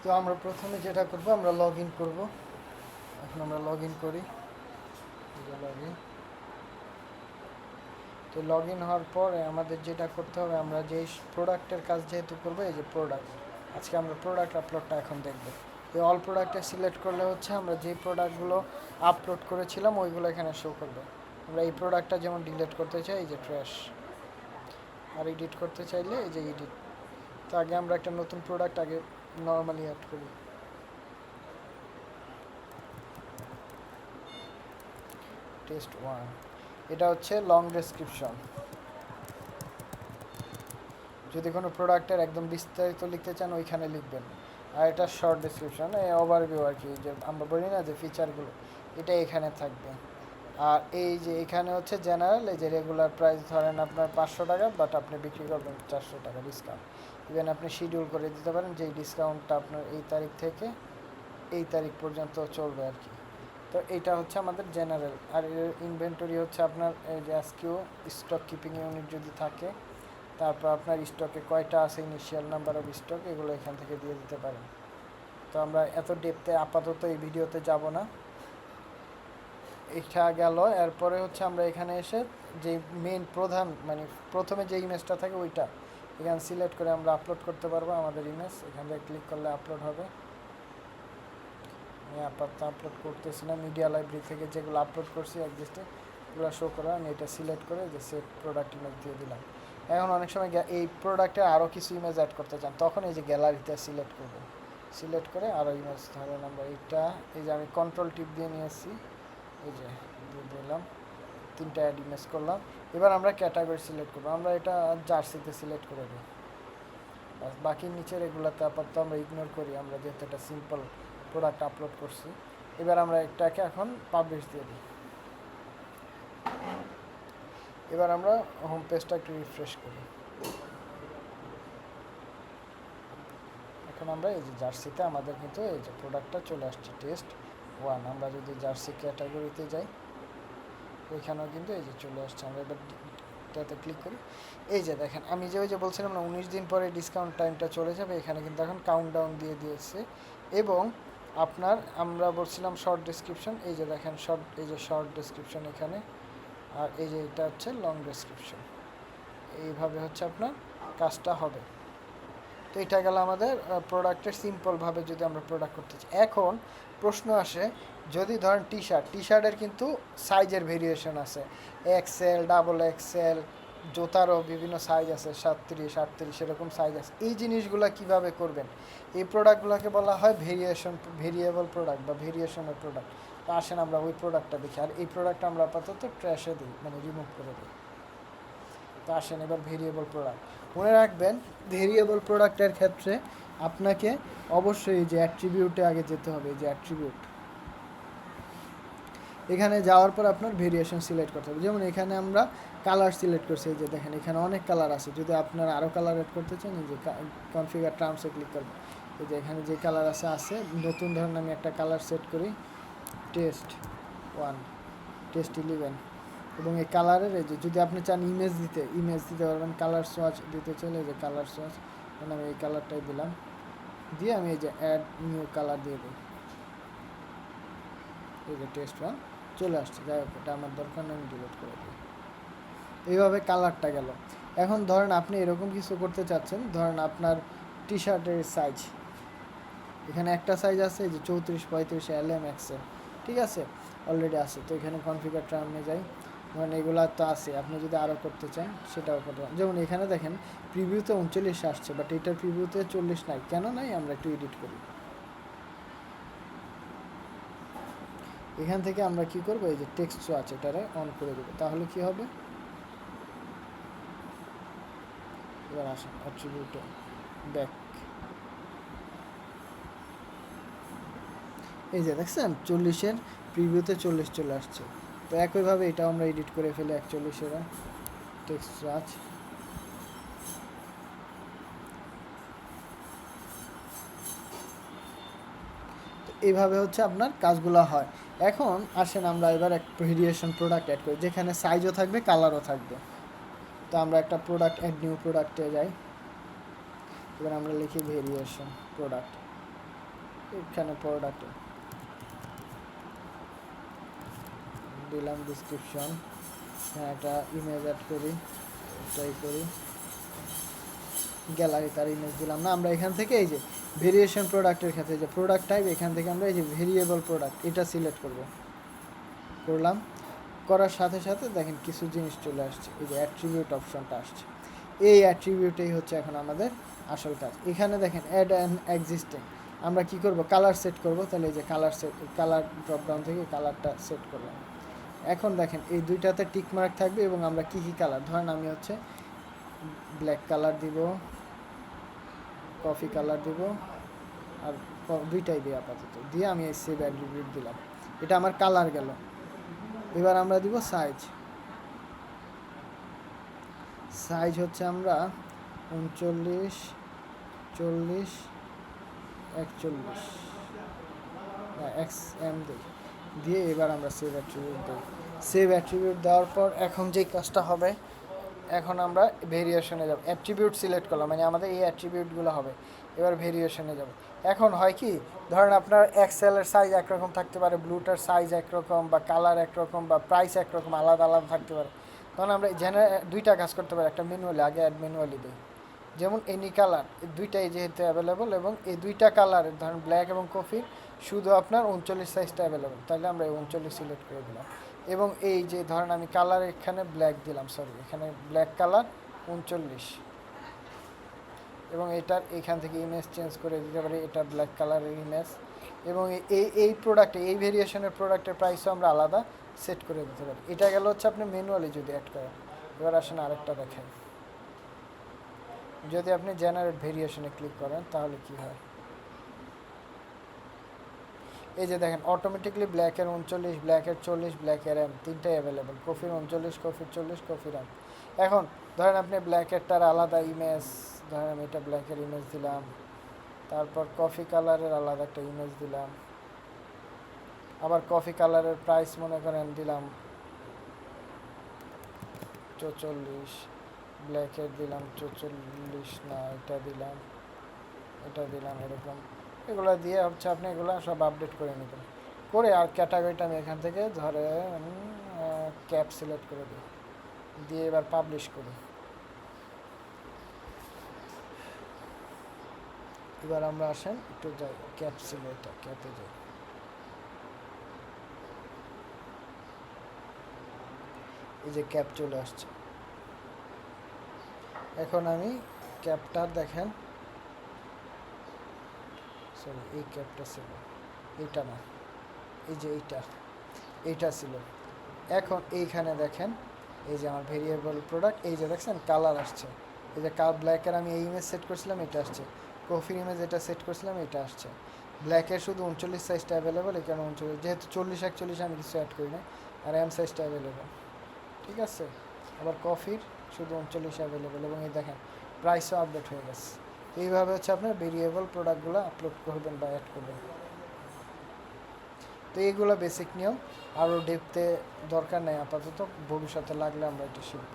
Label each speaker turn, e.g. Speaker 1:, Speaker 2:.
Speaker 1: তো আমরা প্রথমে যেটা করব, আমরা লগ ইন করবো। এখন আমরা লগ ইন করি, লগ ইন। তো লগ ইন হওয়ার পরে আমাদের যেটা করতে হবে, আমরা যেই প্রোডাক্টের কাজ যেহেতু করবো, এই যে প্রোডাক্ট, আজকে আমরা প্রোডাক্ট আপলোডটা এখন দেখব। এই অল প্রোডাক্টে সিলেক্ট করলে হচ্ছে আমরা যে প্রোডাক্টগুলো আপলোড করেছিলাম ওইগুলো এখানে শো করবে। আমরা এই প্রোডাক্টটা যেমন ডিলিট করতে চাই, এই যে ট্র্যাশ, আর এডিট করতে চাইলে এই যে এডিট। তো আগে আমরা একটা নতুন প্রোডাক্ট আগে নর্মালি অ্যাড করি। টেস্ট 1, এটা হচ্ছে লং ডেসক্রিপশন। যদি কোনো প্রোডাক্টের একদম বিস্তারিত লিখতে চান ওইখানে লিখবেন। আর এটা শর্ট ডেসক্রিপশন, এই ওভারভিউ আর কি, যে আমরা বলি না যে ফিচারগুলো, এটা এখানে থাকবে। আর এই যে এখানে হচ্ছে জেনারেল, এই যে রেগুলার প্রাইস ধরেন আপনার 500 টাকা, বাট আপনি বিক্রি করবেন 400 টাকা ডিসকাউন্ট। ইভেন আপনি শিডিউল করে দিতে পারেন যে এই ডিসকাউন্টটা আপনার এই তারিখ থেকে এই তারিখ পর্যন্ত চলবে আর কি। তো এইটা হচ্ছে আমাদের জেনারেল। আর ইনভেন্টরি হচ্ছে আপনার এই যে এসকিউ, স্টক কিপিং ইউনিট যদি থাকে, তারপর আপনার স্টকে কয়টা আছে, ইনিশিয়াল নাম্বার অফ স্টক, এগুলো এখান থেকে দিয়ে দিতে পারেন। তো আমরা এত ডেপথে আপাতত এই ভিডিওতে যাব না। এটা গেল। এরপরে হচ্ছে আমরা এখানে এসে যে মেইন প্রধান মানে প্রথমে যে ইমেজটা থাকে ওইটা এখানে সিলেক্ট করে আমরা আপলোড করতে পারবো আমাদের ইমেজ। এখান থেকে ক্লিক করলে আপলোড হবে। আমি আপাতত আপলোড করতেছি না, মিডিয়া লাইব্রেরি থেকে যেগুলো আপলোড করছি এক্সিস্টে এগুলো শো করা। আমি এটা সিলেক্ট করে যে সেভ প্রোডাক্ট ইমেজ দিয়ে দিলাম। এখন অনেক সময় এই প্রোডাক্টে আরও কিছু ইমেজ অ্যাড করতে চান, তখন এই যে গ্যালারিতে সিলেক্ট করবো, সিলেক্ট করে আরও ইমেজ ধরেন আমরা এইটা, এই যে আমি কন্ট্রোল টিপ দিয়ে নিয়েছি, এই যে দিয়ে দিলাম, 3টা অ্যাড ইমেজ করলাম। এবার আমরা ক্যাটাগরি সিলেক্ট করবো, আমরা এটা জার্সিতে সিলেক্ট করে দিই। বাকি নিচের এগুলোতে আপাতত আমরা ইগনোর করি, আমরা যেহেতু একটা সিম্পল প্রোডাক্ট আপলোড করছি। এবার আমরা এটাকে এখন পাবলিশ দিয়ে দিই। এবার আমরা হোম পেজটা একটু রিফ্রেশ করি। এখন আমরা এই যে জার্সিতে আমাদের কিন্তু এই যে প্রোডাক্টটা চলে আসছে, টেস্ট 1। আমরা যদি জার্সি ক্যাটাগরিতে যাই, ওইখানেও কিন্তু এই যে চলে আসছে। আমরা এবার এটাতে ক্লিক করি। এই যে দেখেন, আমি যে ওই যে বলছিলাম না 19 দিন পরে ডিসকাউন্ট টাইমটা চলে যাবে, এখানে কিন্তু এখন কাউন্টডাউন দিয়ে দিয়েছে। এবং আপনার আমরা বলছিলাম শর্ট ডেসক্রিপশন, এই যে দেখেন এই যে শর্ট ডেসক্রিপশন এখানে, আর এই যে এটা হচ্ছে লং ডেসক্রিপশন। এইভাবে হচ্ছে আপনার কাজটা হবে। তো এটা গেল আমাদের প্রোডাক্টের সিম্পলভাবে যদি আমরা প্রোডাক্ট করতে চাই। এখন প্রশ্ন আসে, যদি ধরেন টি শার্টের কিন্তু সাইজের ভেরিয়েশন আছে, এক্সেল, ডাবল এক্সেল, জুতারও বিভিন্ন সাইজ আছে, 37, 38 এরকম সাইজ আছে। এই জিনিসগুলো কিভাবে করবেন? এই প্রোডাক্টগুলোকে বলা হয় ভেরিয়েবল প্রোডাক্ট বা ভেরিয়েশনের প্রোডাক্ট। তো আসেন আমরা ওই প্রোডাক্টটা দেখি। আর এই প্রোডাক্টটা আমরা আপাতত ট্র্যাশে দিই, মানে রিমুভ করে দিই। তো আসেন এবার ভেরিয়েবল প্রোডাক্ট। মনে রাখবেন, ভেরিয়েবল প্রোডাক্টের ক্ষেত্রে আপনাকে অবশ্যই যে অ্যাট্রিবিউটে আগে যেতে হবে, যে অ্যাট্রিবিউট, এখানে যাওয়ার পর আপনার ভেরিয়েশন সিলেক্ট করতে হবে। যেমন এখানে আমরা কালার সিলেক্ট করছি, এই যে দেখেন এখানে অনেক কালার আছে। যদি আপনারা আরও কালার অ্যাড করতে চান, এই যে কনফিগার টার্মসে ক্লিক করবেন, এই যে এখানে যে কালার আছে নতুন ধরনের আমি একটা কালার সেট করি, টেস্ট 1, টেস্ট 11। এবং এই কালারের এই যে যদি আপনি চান ইমেজ দিতে পারবেন। কালার সোয়াচ দিতে চাইলে এই যে কালার সোয়াচ, মানে আমি এই কালারটাই দিলাম, দিয়ে আমি এই যে অ্যাড নিউ কালার দিয়ে দিই, এই যে টেস্ট 1 চলে আসছে। যাই হোক, এটা আমার দরকার নেই, আমি ডিলিট করে দিই। এইভাবে কালারটা গেল। এখন ধরেন আপনি এরকম কিছু করতে চাচ্ছেন, ধরেন আপনার টি শার্টের সাইজ, এখানে একটা সাইজ আছে এই যে 34, 35 LM XL, ঠিক আছে, অলরেডি আছে। তো এখানে কনফিগার টার্মে যাই, মানে এগুলো তো আছে, আপনি যদি আরও করতে চান সেটাও করতে পারেন। যেমন এখানে দেখেন প্রিভিউতে 39 আসছে, বাট এটার প্রিভিউতে 40 নাই, কেন নাই? আমরা একটু এডিট করি। এখান থেকে আমরা কি করব, এই যে টেক্সট সোয়াচ এটারে অন করে দেবো, তাহলে কি হবে? এবার আসেন অ্যাট্রিবিউটে ব্যাক, এই যে দেখছেন 40-এর প্রিভিউতে 40 চলে আসছে। তো একইভাবে এটাও আমরা এডিট করে ফেলি 41-এর টেক্সট সোয়াচ। এইভাবে হচ্ছে আপনার কাজগুলো হয়। এখন আসেন আমরা এবার এক ভেরিয়েশন প্রোডাক্ট অ্যাড করি, যেখানে সাইজও থাকবে, কালারও থাকবে। তো আমরা একটা প্রোডাক্ট অ্যাড নিউ প্রোডাক্টে যাই। এবার আমরা লিখি ভেরিয়েশন প্রোডাক্ট। এখানে প্রোডাক্ট দিলাম, ডিসক্রিপশন, হ্যাঁ একটা ইমেজ অ্যাড করি, ট্রাই করি, গ্যালারি তার ইমেজ দিলাম না। আমরা এখান থেকে এই যে ভেরিয়েশন প্রোডাক্টের ক্ষেত্রে যে প্রোডাক্ট টাইপ, এখান থেকে আমরা এই যে ভেরিয়েবল প্রোডাক্ট এটা সিলেক্ট করলাম। করার সাথে সাথে দেখেন কিছু জিনিস চলে আসছে, এই যে অ্যাট্রিবিউট অপশনটা আসছে। এই অ্যাট্রিবিউটেই হচ্ছে এখন আমাদের আসল কাজ। এখানে দেখেন অ্যাড অ্যান্ড এক্সিস্টিং, আমরা কি করব, কালার সেট করব। তাহলে এই যে কালার ড্রপডাউন থেকে কালারটা সেট করলাম। এখন দেখেন এই দুইটাতে টিক মার্ক থাকবে এবং আমরা কি কি কালার, ধরেন আমি হচ্ছে ব্ল্যাক কালার দিব, কফি কালার দিব, আর দুইটাই দিই আপাতত, দিয়ে আমি এই সেভ অ্যাট্রিবিউট দিলাম। এটা আমার কালার গেল। এবার আমরা দিব সাইজ। সাইজ হচ্ছে আমরা 39, 40, 41 XM দিই, দিয়ে এবার আমরা সেভ অ্যাট্রিবিউট দিই। সেভ অ্যাট্রিবিউট দেওয়ার পর এখন যেই কাজটা হবে, এখন আমরা ভেরিয়েশনে যাব। অ্যাট্রিবিউট সিলেক্ট করলাম, মানে আমাদের এই অ্যাট্রিবিউটগুলো হবে। এবার ভেরিয়েশনে যাব। এখন হয় কি, ধরেন আপনার এক্সেলের সাইজ একরকম থাকতে পারে, ব্লুটার সাইজ একরকম, বা কালার একরকম, বা প্রাইস একরকম, আলাদা আলাদা থাকতে পারে। তখন আমরা দুইটা কাজ করতে পারি, একটা ম্যানুয়ালি, আগে অ্যাড ম্যানুয়ালি দিই। যেমন এনি কালার, দুইটাই যেহেতু অ্যাভেলেবল, এবং এই দুইটা কালার ধরেন ব্ল্যাক এবং কফি শুধু আপনার 39 সাইজটা অ্যাভেলেবল, তাহলে আমরা 39 সিলেক্ট করে দিলাম। এবং এই যে ধরেন আমি কালার এখানে ব্ল্যাক দিলাম, সরি এখানে ব্ল্যাক কালার 39, এবং এটার এখান থেকে ইমেজ চেঞ্জ করে দিতে পারি, এটা ব্ল্যাক কালারের ইমেজ। এবং এই প্রোডাক্টে, এই ভেরিয়েশনের প্রোডাক্টের প্রাইসও আমরা আলাদা সেট করে দিতে পারি। এটা গেল হচ্ছে আপনি ম্যানুয়ালি যদি অ্যাড করেন। এবার আসেন আরেকটা দেখাই, যদি আপনি জেনারেট ভেরিয়েশনে ক্লিক করেন তাহলে কি হয়, এই যে দেখেন অটোমেটিকলি ব্ল্যাকের 39, ব্ল্যাকের 40, ব্ল্যাকের এম তিনটাই অ্যাভেলেবেল, কফির 39, কফির 40, কফির এম। এখন ধরেন আপনি ব্ল্যাকেরটার আলাদা ইমেজ, ধরেন আমি এটা ব্ল্যাকের ইমেজ দিলাম, তারপর কফি কালারের আলাদা একটা ইমেজ দিলাম, আবার কফি কালারের প্রাইস মনে করেন দিলাম 44, ব্ল্যাকের দিলাম 44 না, এটা দিলাম এরকম। এগুলো দিয়ে হচ্ছে আপনি এগুলো সব আপডেট করে নেবেন, করে আর ক্যাটাগরিটা আমি এখান থেকে ধরে ক্যাপ সিলেক্ট করে দিই, দিয়ে এবার পাবলিশ করি। এবার আমরা আসেন একটু যাই ক্যাপ সিলেক্ট, ক্যাপে যাই, এই যে ক্যাপ চলে আসছে। এখন আমি ক্যাপটার দেখেন, সরি এই ক্যাপটা ছিল, এইটা না, এই যে এইটা ছিল। এখন এইখানে দেখেন এই যে আমার ভেরিয়েবল প্রোডাক্ট, এই যে দেখছেন কালার আসছে, এই যে ব্ল্যাকের আমি এই ইমেজ সেট করছিলাম এটা আসছে, কফির ইমেজ এটা সেট করছিলাম এটা আসছে। ব্ল্যাকের শুধু 39 সাইজটা অ্যাভেলেবল, এখানে 39, যেহেতু 40, 41 আমি কিছু অ্যাড করি না, আর এম সাইজটা অ্যাভেলেবল, ঠিক আছে। আবার কফির শুধু 39 অ্যাভেলেবল, এবং এই দেখেন প্রাইসও আপডেট হয়ে গেছে। এইভাবে হচ্ছে আপনার ভেরিয়েবল প্রোডাক্টগুলো আপলোড করবেন বা অ্যাড করবেন। তো এইগুলো বেসিক নিয়ম, আরও ডেপথে দরকার নেই আপাতত, ভবিষ্যতে লাগলে আমরা এটা শিখব।